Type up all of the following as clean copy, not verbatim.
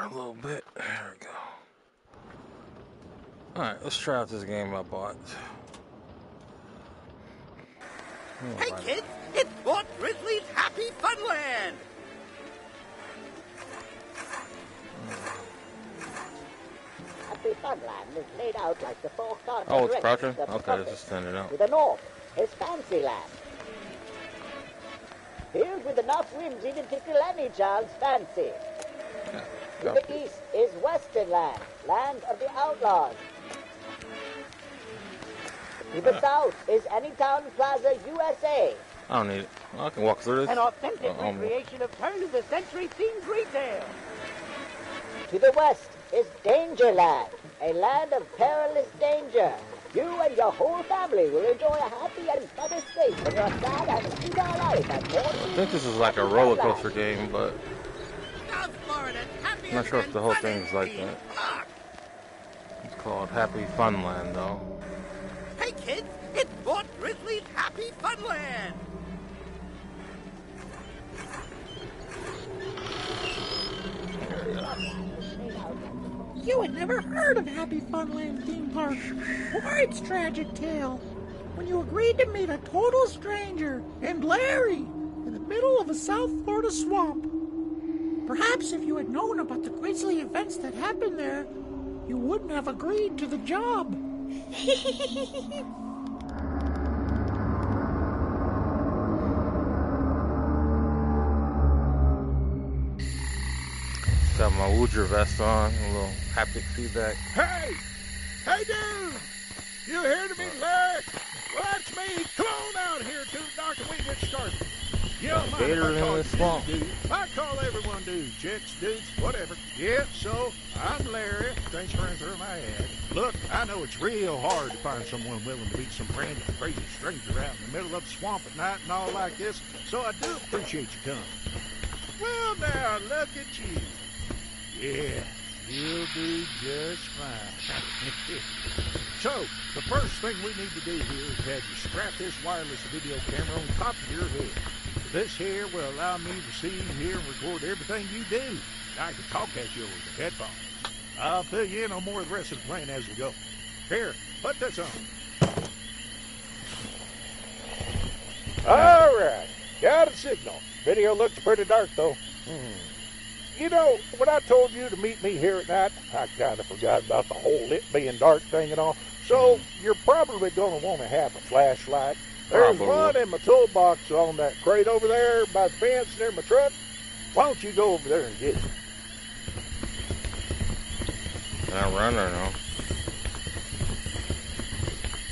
a little bit. There we go. Alright, let's try out this game I bought. Hey kids, it's Fort Grizzly's HappyFunland! HappyFunland is laid out like the four cardinal Oh, it's directions crouching? of the Okay, compass. let's just send it out. To the north is Fancyland. Filled with enough whimsy to tickle any child's fancy. To the east is Westernland, land of the outlaws. To the south is Anytown Plaza, USA. I don't need it. I can walk through this. An authentic recreation of turn-of-the-century themed retail. To the west is Dangerland, a land of perilous danger. You and your whole family will enjoy a happy and fun escape from your sad and $2 life at I think this is like a roller coaster game, but South Florida's I'm not sure if the whole thing is like that. It's called HappyFunland, though. Hey kids, it's Fort Grizzly's HappyFunland! You had never heard of HappyFunland theme park or its tragic tale when you agreed to meet a total stranger named Larry in the middle of a South Florida swamp. Perhaps if you had known about the grisly events that happened there, you wouldn't have agreed to the job. Got my Woodger vest on, a little haptic feedback. Hey! Hey, dude! You here to meet Larry? Well, that's me. Come on out here, dude. Doctor, we get started. You don't mind if I call you dude. I call everyone dude. Chicks, dudes, whatever. Yep, so I'm Larry. Thanks for answering my ad. Look, I know it's real hard to find someone willing to meet some random crazy stranger out in the middle of the swamp at night and all like this, so I do appreciate you coming. Well, now, look at you. Yeah, you'll do just fine. So, the first thing we need to do here is have you strap this wireless video camera on top of your head. This here will allow me to see, hear, and record everything you do. I can talk at you over the headphones. I'll fill you in on more of the rest of the plan as we go. Here, put this on. All right, got a signal. Video looks pretty dark, though. You know, when I told you to meet me here at night, I kind of forgot about the whole it being dark thing and all. So you're probably going to want to have a flashlight. There's one in my toolbox on that crate over there by the fence near my truck. Why don't you go over there and get it? Can I run or no?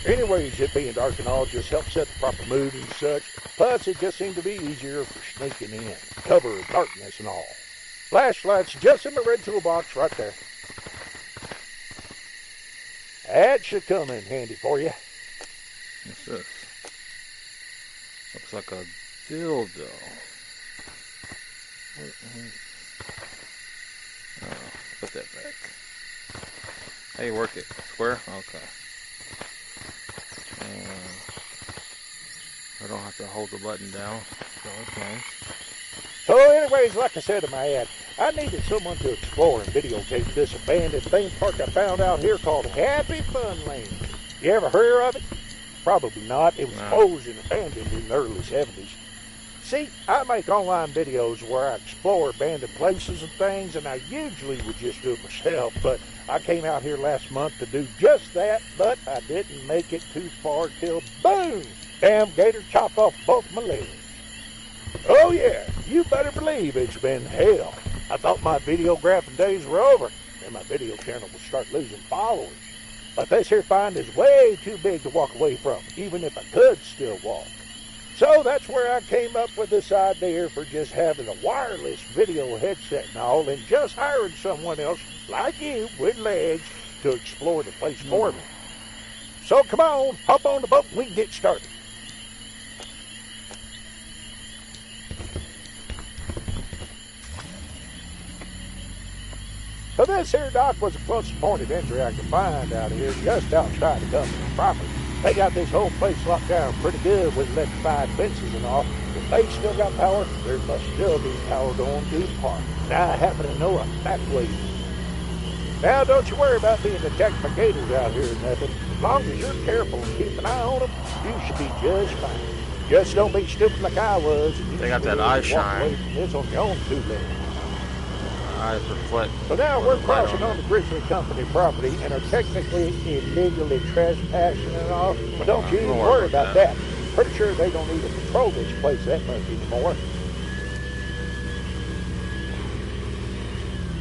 Anyways, it being dark and all just helps set the proper mood and such. Plus, it just seemed to be easier for sneaking in. Cover of darkness and all. Flashlight's just in the red toolbox right there. That should come in handy for you. What's this? Looks like a dildo. Oh, put that back. How you work it? Square? Okay. I don't have to hold the button down. So that's nice. So anyways, like I said in my ad, I needed someone to explore and videotape this abandoned theme park I found out here called HappyFunland. You ever heard of it? Probably not. It was closed and abandoned in the early 70s. See, I make online videos where I explore abandoned places and things, and I usually would just do it myself, but I came out here last month to do just that, but I didn't make it too far till, boom, damn gator chopped off both my legs. Oh yeah, you better believe it's been hell. I thought my videographing days were over, and my video channel would start losing followers. But this here find is way too big to walk away from, even if I could still walk. So that's where I came up with this idea for just having a wireless video headset and all, and just hiring someone else like you with legs to explore the place for me. So come on, hop on the boat and we can get started. So this here dock was the closest point of entry I could find out here, just outside the company property. They got this whole place locked down pretty good with electrified fences and all. If they still got power, there must still be power going to the park. Now I happen to know a back way. Now don't you worry about being attacked by gators out here or nothing. As long as you're careful and keep an eye on them, you should be just fine. Just don't be stupid like I was. They got that eye shine. This on your own two legs. Eyes reflect. So now we're crossing on the Grizzly Company property and are technically illegally trespassing and all. But don't you even worry about that. Pretty sure they don't even patrol this place that much anymore.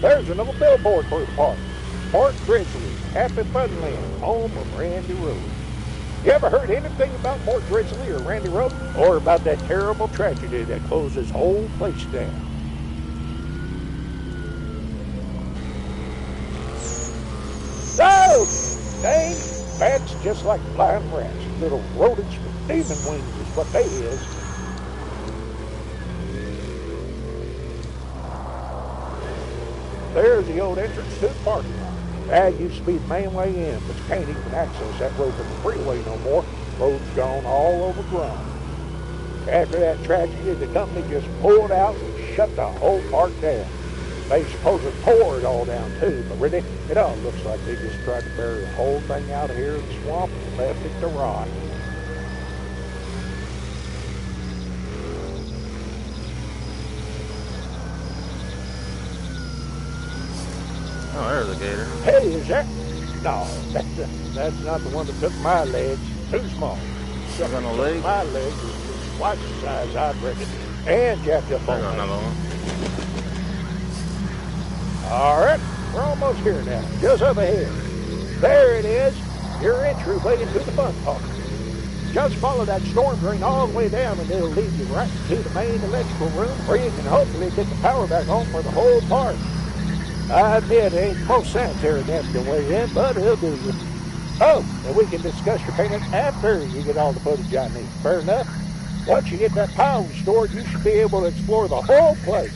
There's another billboard for the park. Park Grizzly, HappyFunland, home of Randy Road. You ever heard anything about Mort Grizzly or Randy Road? Or about that terrible tragedy that closed this whole place down? So, dang, bats just like flying rats. Little rodents with demon wings is what they is. There's the old entrance to the parking lot. That used to be the main way in, but you can't even access that road from the freeway no more. Road's gone all overgrown. After that tragedy, the company just pulled out and shut the whole park down. They supposed to tore it all down too, but really, it all looks like they just tried to bury the whole thing out here in the swamp and left it to rot. Oh, there's a gator. Hey, is that? No, that's not the one that took my legs. Too small. Took on the leg? My legs is twice the size, I'd reckon. And jacked up on Another one. All right, we're almost here now. Just up ahead. There it is. Your entryway into the fun park. Just follow that storm drain all the way down and it'll lead you right to the main electrical room where you can hopefully get the power back on for the whole park. I admit it ain't the most sanitary napkin way in, but it'll do you. Oh, and we can discuss your payment after you get all the footage I need. Fair enough? Once you get that power restored, you should be able to explore the whole place.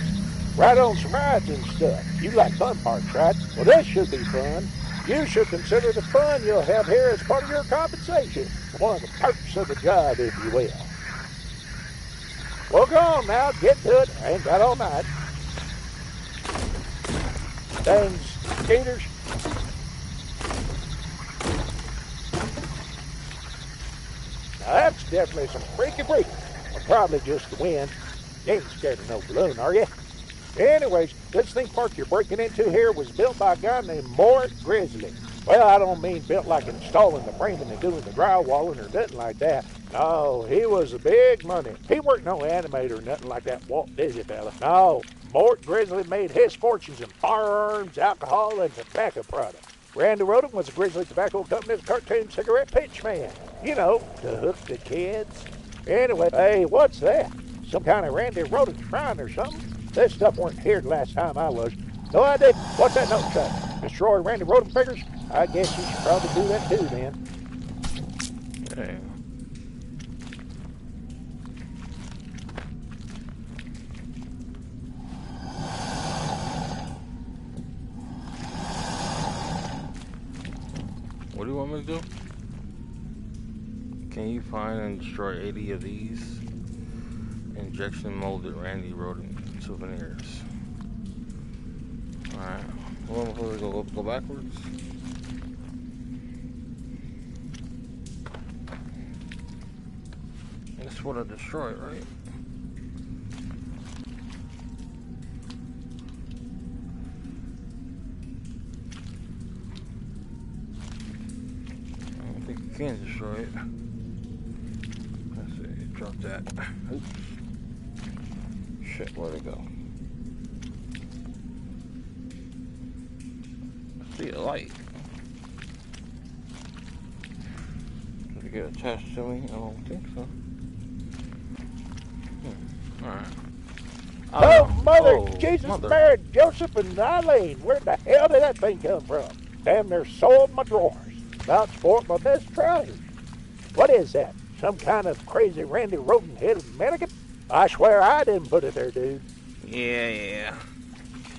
Ride on some rides and stuff. You like fun parks, right? Well, this should be fun. You should consider the fun you'll have here as part of your compensation. One of the perks of the job, if you will. Well, go on now. Get to it. I ain't got all night. Dang skaters. Now, that's definitely some freaky freak. Or probably just the wind. You ain't scared of no balloon, are you? Anyways, this theme park you're breaking into here was built by a guy named Mort Grizzly. Well, I don't mean built like installing the framing and doing the drywalling or nothing like that. No, he was a big money. He weren't no animator or nothing like that Walt Disney fella. No, Mort Grizzly made his fortunes in firearms, alcohol, and tobacco products. Randy Rodham was a Grizzly Tobacco Company's cartoon cigarette pitch man. You know, to hook the kids. Anyway, hey, what's that? Some kind of Randy Rodham shrine or something? This stuff weren't here the last time I was. No, I didn't. What's that note say? Destroy Randy Rodham figures? I guess you should probably do that too, then. Okay. What do you want me to do? Can you find and destroy 80 of these injection molded Randy Rodham souvenirs? Alright. Well, before we go backwards. This would have destroyed, right? I don't think you can destroy it. Let's see, drop that. Oops. Shit, where'd it go? I see a light. Did it get attached to me? I don't think so. Alright. Oh, Mother, oh, Jesus, Mother. Mary, Joseph, and Eileen. Where the hell did that thing come from? Damn, they're sold my drawers. About to sport my best trousers. What is that? Some kind of crazy Randy Rodham-headed mannequin? I swear I didn't put it there, dude. Yeah.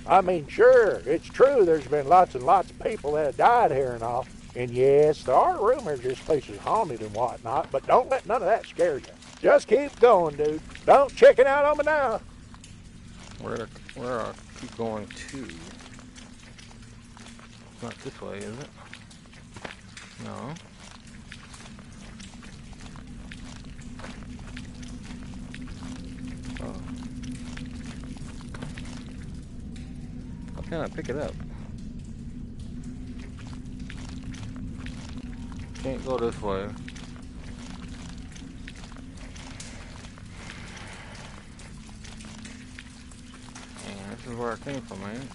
I mean, sure, it's true there's been lots and lots of people that have died here and all. And yes, there are rumors this place is haunted and whatnot, but don't let none of that scare you. Just keep going, dude. Don't check it out on me now. Where I keep going to? It's not this way, is it? No. Oh. How can I pick it up? Can't go this way. And this is where I came from, man.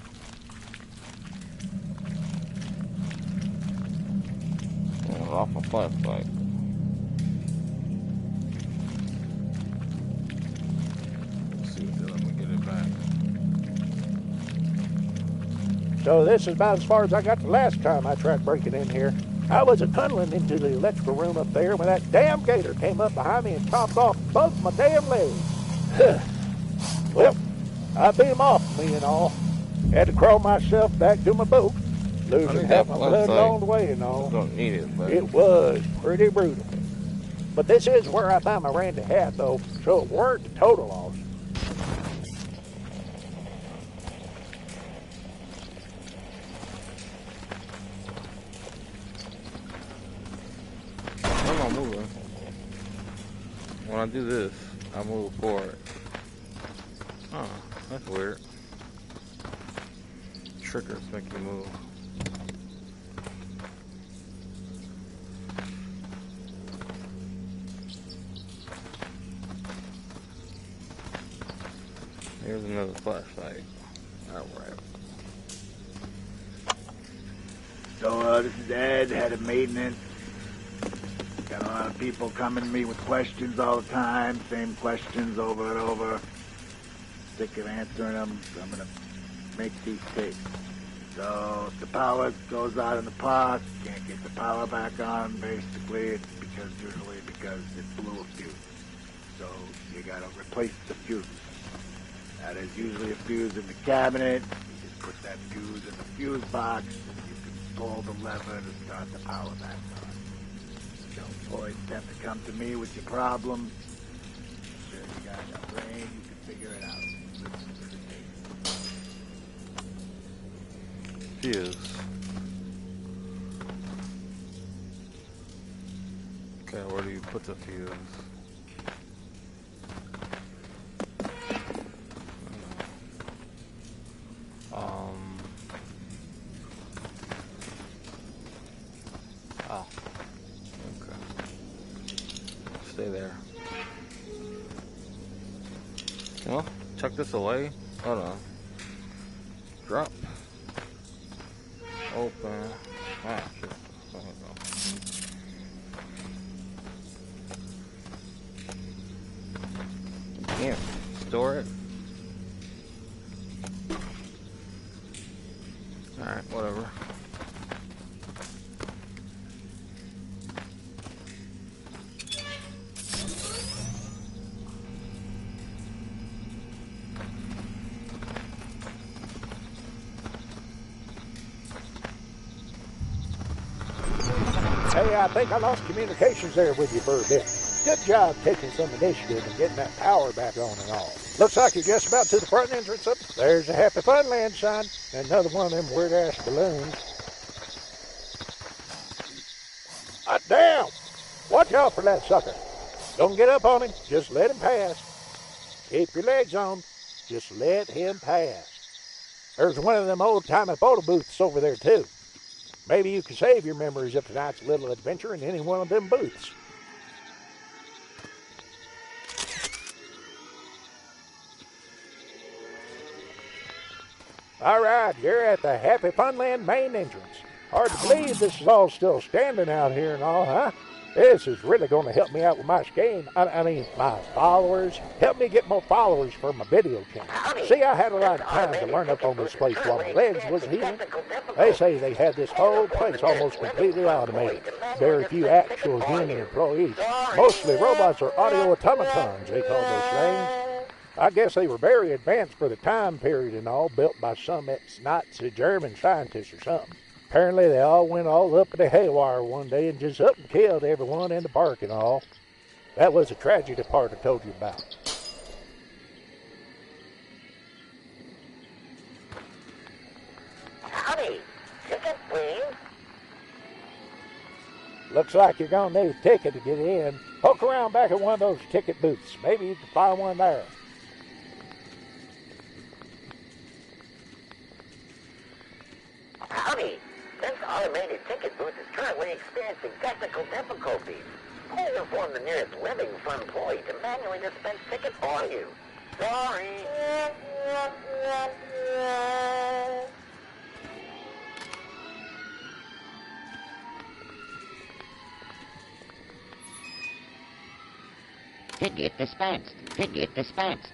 Oh, off my flashlight. Let's see if they'll let me get it back. So this is about as far as I got the last time I tried breaking in here. I was tunneling into the electrical room up there when that damn gator came up behind me and chopped off both my damn legs. Well, I beat him off, me and all. Had to crawl myself back to my boat, losing half my blood along the way and all. Don't need it, but It was pretty brutal. But this is where I found my Randy hat, though, so it weren't a total loss. I'm not moving. When I do this, I move forward. Oh, that's weird. Triggers make you move. Here's another flashlight. Alright. So, this is Ed, head of maintenance. Got a lot of people coming to me with questions all the time, same questions over and over. Sick of answering them, so I'm gonna make these tapes. So, if the power goes out in the park, can't get the power back on, basically, it's usually because it blew a fuse. So, you gotta replace the fuse. Now, there's usually a fuse in the cabinet. You just put that fuse in the fuse box, and you can pull the lever to start the power back on. So, boys have to come to me with your problem. Sure, you got enough brain, you can figure it out. Listen to the tape. Fuse. Okay, where do you put the fuse? Oh. Okay. Stay there. Well, chuck this away. Hold on. Drop. Open. Ah, shit. There we go. Can't store it. Alright, whatever. Hey, I think I lost communications there with you for a bit. Good job taking some initiative and getting that power back on and all. Looks like you're just about to the front entrance up. There's a Happy Funland sign. Another one of them weird-ass balloons. Hot damn! Watch out for that sucker. Don't get up on him. Just let him pass. Keep your legs on. Just let him pass. There's one of them old-timey photo booths over there, too. Maybe you can save your memories of tonight's little adventure in any one of them booths. All right, you're at the Happy Funland main entrance. Hard to believe this is all still standing out here and all, huh? This is really going to help me out with my game. I mean, my followers. Help me get more followers for my video channel. See, I had a lot of time to learn up on this place while my legs was healing. They say they had this whole place almost completely automated. Very few actual human employees. Mostly robots or audio automatons, they call those things. I guess they were very advanced for the time period and all, built by some ex-Nazi German scientists or something. Apparently they all went all up in the haywire one day and just up and killed everyone in the park and all. That was the tragedy part I told you about. Howdy. Ticket, please. Looks like you're going to need a ticket to get in. Poke around back at one of those ticket booths. Maybe you can find one there. Howdy. This automated ticket booth is currently experiencing technical difficulties. Please inform the nearest living fund employee to manually dispense tickets for you. Sorry. Ticket dispensed. Ticket dispensed.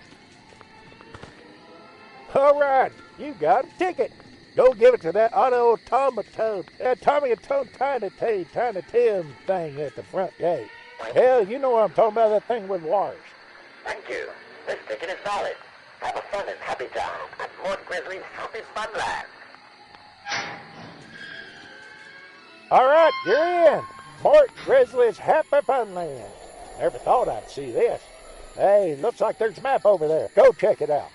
All right, you got a ticket. Go give it to that automaton tiny Tim thing at the front gate. Hell, you know what I'm talking about, that thing with wires. Thank you. This ticket is valid. Have a fun and happy time at Mort Grizzly's HappyFunland. All right, you're in. Mort Grizzly's HappyFunland. Never thought I'd see this. Hey, looks like there's a map over there. Go check it out.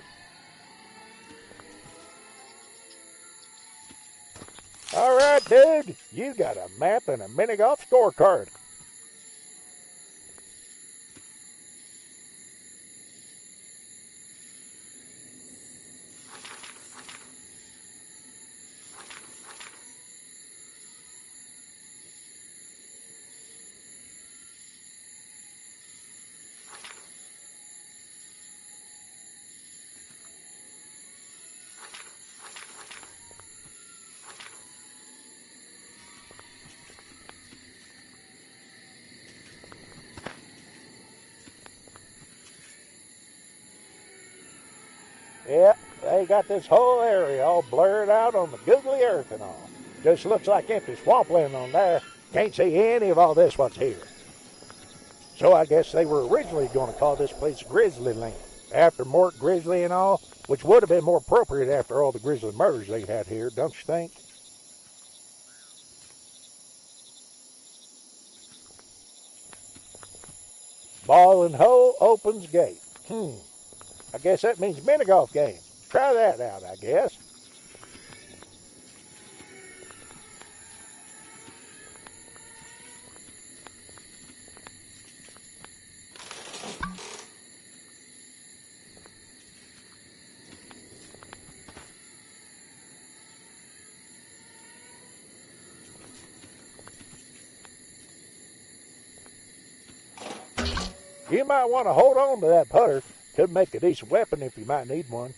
All right, dude, you got a map and a mini-golf scorecard. Yep, they got this whole area all blurred out on the googly earth and all. Just looks like empty swampland on there. Can't see any of all this what's here. So I guess they were originally going to call this place Grizzly Land, after Mort Grizzly and all, which would have been more appropriate after all the grizzly murders they had here, don't you think? Ball and hole opens gate. I guess that means mini-golf game. Try that out, I guess. You might want to hold on to that putter. Could make a decent weapon if you might need one.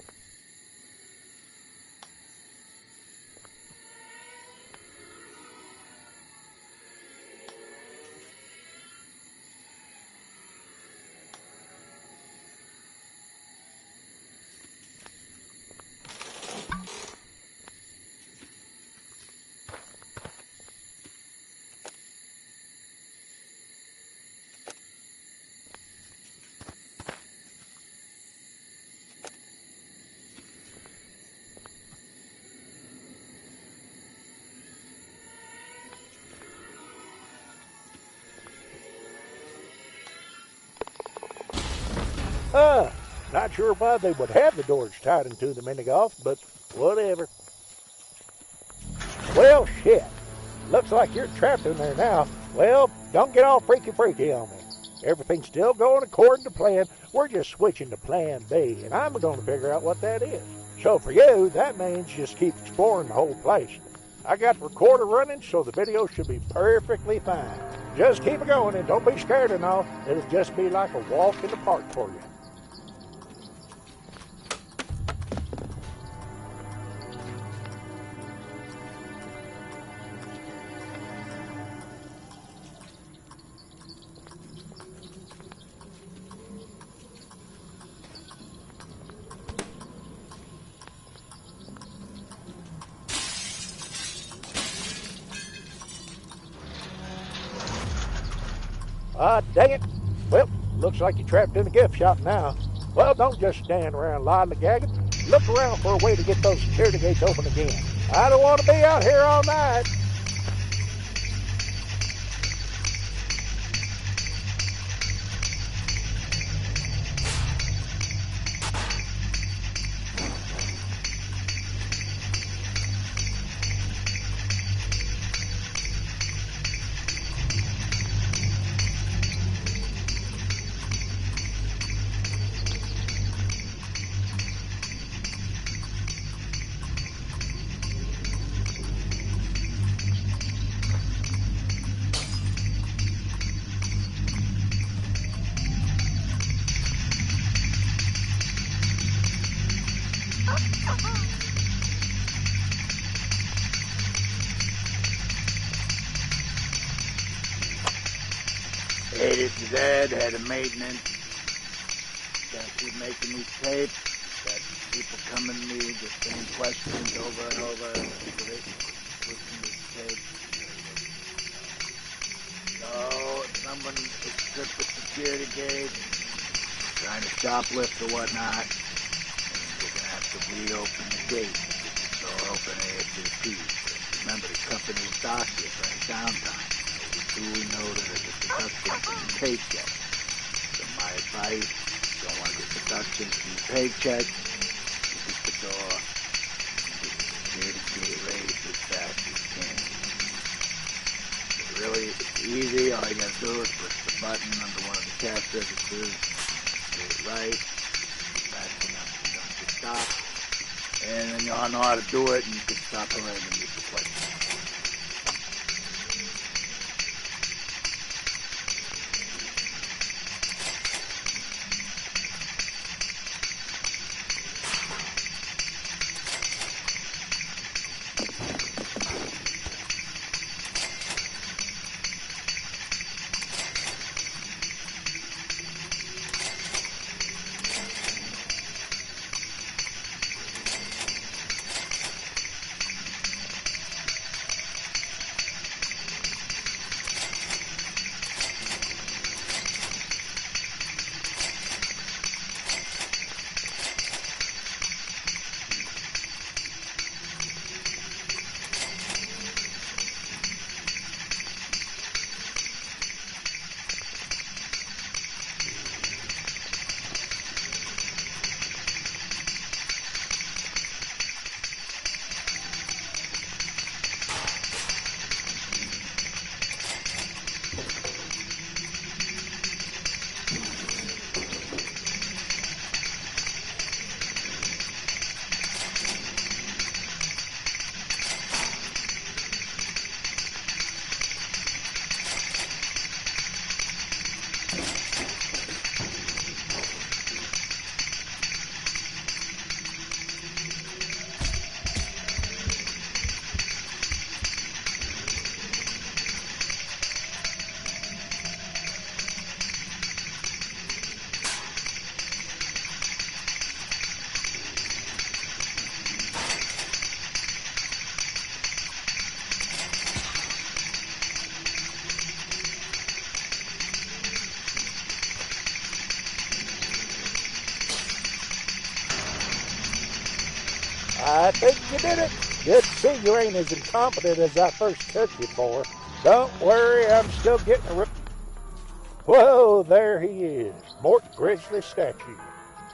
Not sure why they would have the doors tied into the mini-golf, but whatever. Well, shit. Looks like you're trapped in there now. Well, don't get all freaky on me. Everything's still going according to plan. We're just switching to plan B, and I'm going to figure out what that is. So for you, that means just keep exploring the whole place. I got the recorder running, so the video should be perfectly fine. Just keep it going and don't be scared and all. It'll just be like a walk in the park for you. Dang it. Well, looks like you're trapped in a gift shop now. Well, don't just stand around lollygagging. Look around for a way to get those security gates open again. I don't want to be out here all night. Hey, this is Ed, head of maintenance. Gotta keep making these tapes. Got people coming to me, the same questions over and over. So they listen to these tapes. So, someone has tripped the security gate, trying to shoplift or whatnot. We're gonna have to reopen the gate. So open ASAP. Remember, the company will dock you for any downtime. Do we know that there's a deduction from your paycheck? So my advice, don't want to get deductions from your paycheck. Keep the door, get the security gate raised as fast as you can. Really, it's easy. All you gotta do is push the button under one of the cash registers, get it right, fast enough to dump your stock, and then you all know how to do it, and you can stop haranguing me for questions. I think you did it. Good to see you ain't as incompetent as I first took you for. Don't worry, I'm still getting a... Whoa, there he is. Mort Grizzly statue.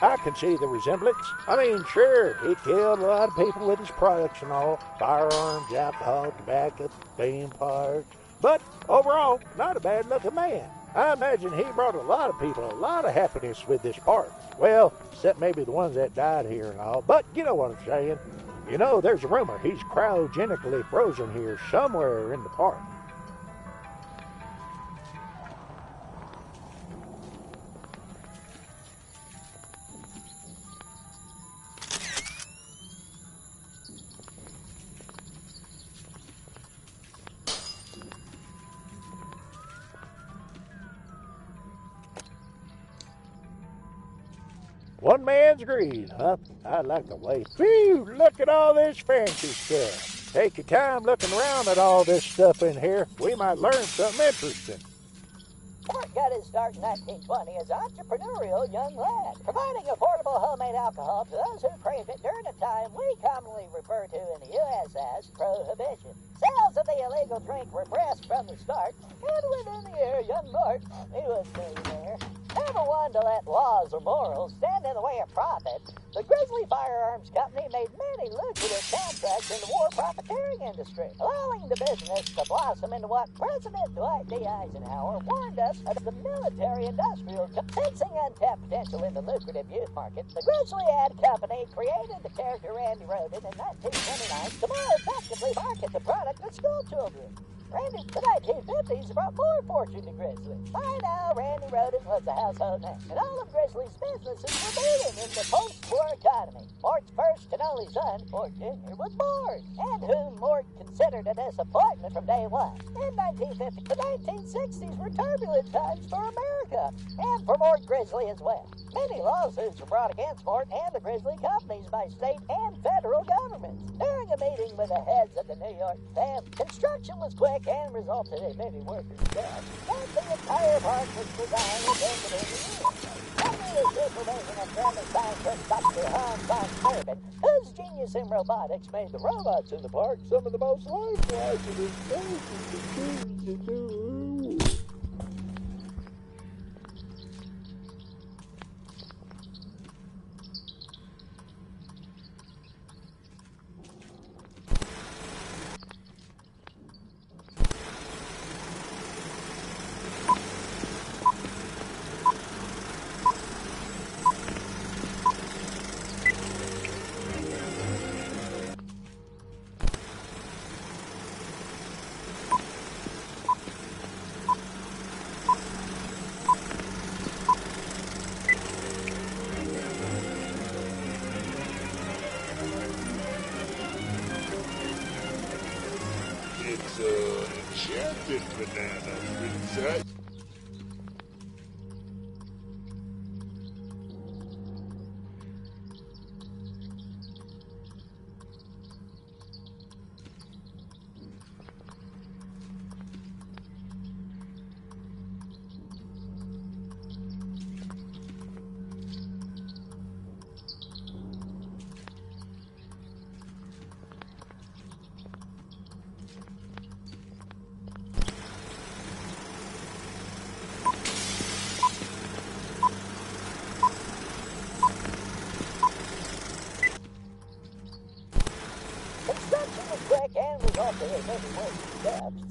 I can see the resemblance. I mean, sure, he killed a lot of people with his products and all. Firearms, alcohol, tobacco, theme parks. But overall, not a bad-looking man. I imagine he brought a lot of people a lot of happiness with this park. Well, except maybe the ones that died here and all. But you know what I'm saying. You know, there's a rumor he's cryogenically frozen here somewhere in the park. One man's greed, huh? I like the way. Phew, look at all this fancy stuff. Take your time looking around at all this stuff in here. We might learn something interesting. Mort got his start in 1920 as an entrepreneurial young lad, providing affordable homemade alcohol to those who craved it during a time we commonly refer to in the U.S. as Prohibition. Sales of the illegal drink were brisk from the start, and within the year, young Mort, he was a millionaire, never one to let laws or morals stand in the way of profit. The Grizzly Firearms Company made many lucrative contracts in the war profiteering industry, allowing the business to blossom into what President Dwight D. Eisenhower warned us of the military-industrial sensing untapped potential in the lucrative youth market. The Grizzly Ad Company created the character Randy Rodin in 1929 to more effectively market the product to school children. Randy, the 1950s brought more fortune to Grizzly. By now, Randy Rodin was a household name, and all of Grizzly's businesses were booming in the post-war economy. Mort's first and only son, Mort Jr., was born, and whom Mort considered a disappointment from day one. In 1950, the 1960s were turbulent times for America, and for Mort Grizzly as well. Many lawsuits were brought against Mort and the Grizzly companies by state and federal governments. During a meeting with the heads of the New York fam, construction was quick and resulted in many workers' deaths. But the entire park was designed and ended in the year. Under the supervision of German scientist Dr. Hans von Scherben, whose genius in robotics made the robots in the park some of the most lifelike and intelligent machines in the world. Enchanted banana princess.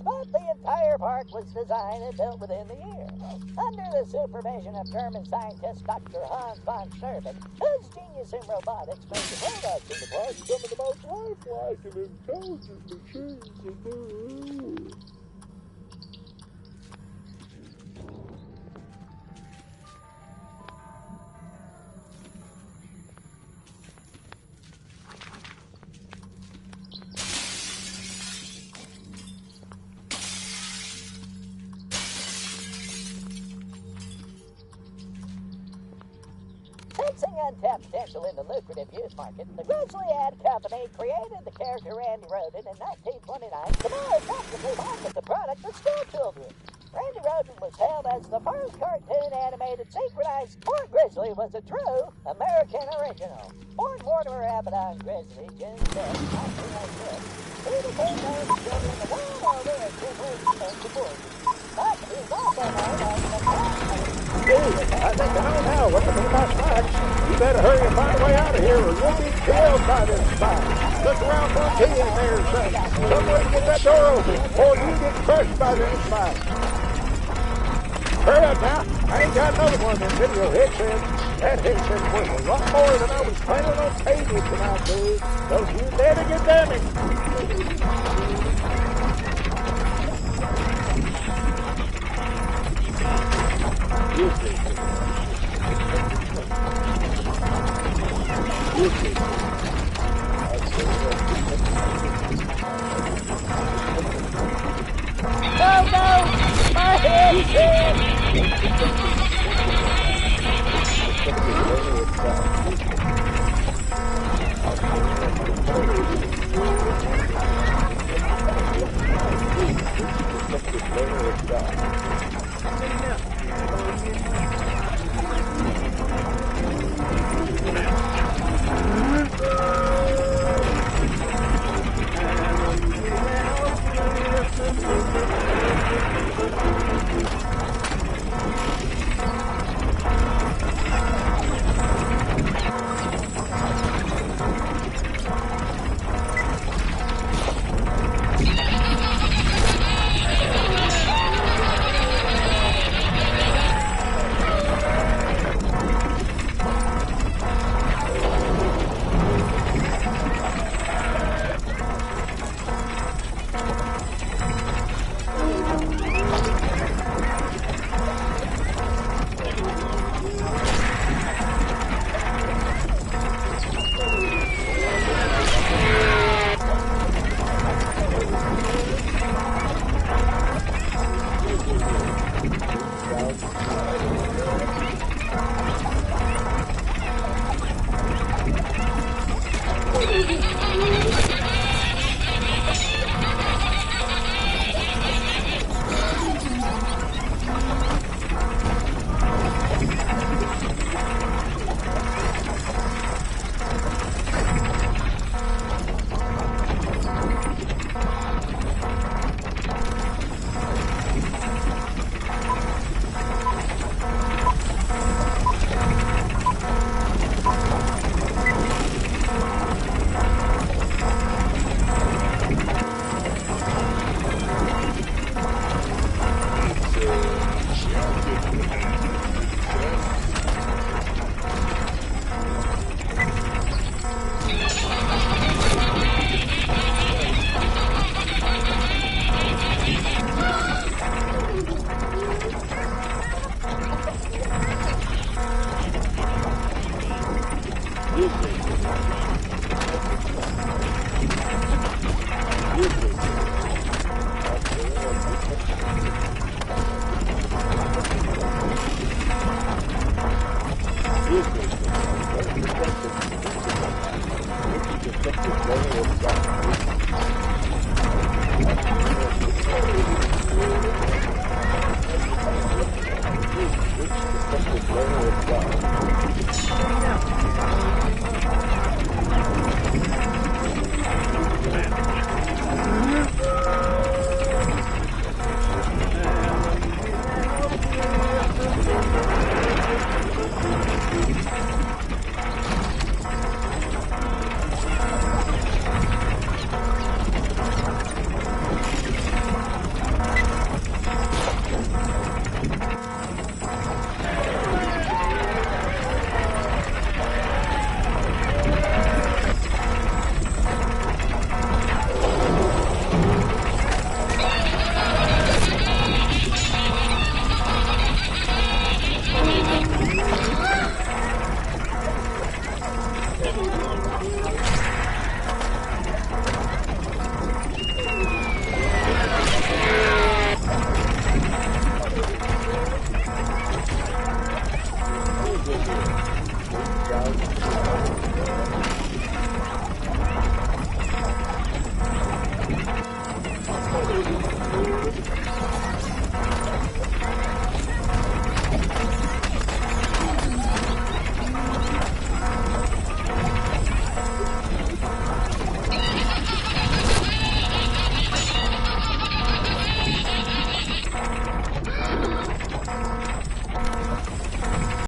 But the entire park was designed and built within the year. Under the supervision of German scientist Dr. Hans von Scherben, whose genius in robotics made the robots in the park some of the most lifelike and intelligent machines in the world. Sensing untapped potential in the lucrative youth market, the Grizzly Ad Company created the character Randy Rodin in 1929 to more effectively market the product to school children. Randy Rodin was hailed as the first cartoon animated synchronized. Mort Grizzly was a true American original. Born Mortimer Abaddon Grizzly, June 5, 1906, he became known to children the world over as Grizzly and the Boys. But he was also known as the I think I know now what to do about spikes. You better hurry and find a way out of here or you'll be killed by this spike. Look around for a key in there or something. Some way to get that door open or you get crushed by this spike. Hurry up now. I ain't got another one of them video headsets. That headset's worth a lot more than I was planning on paying you tonight, dude. Don't you dare to get damaged.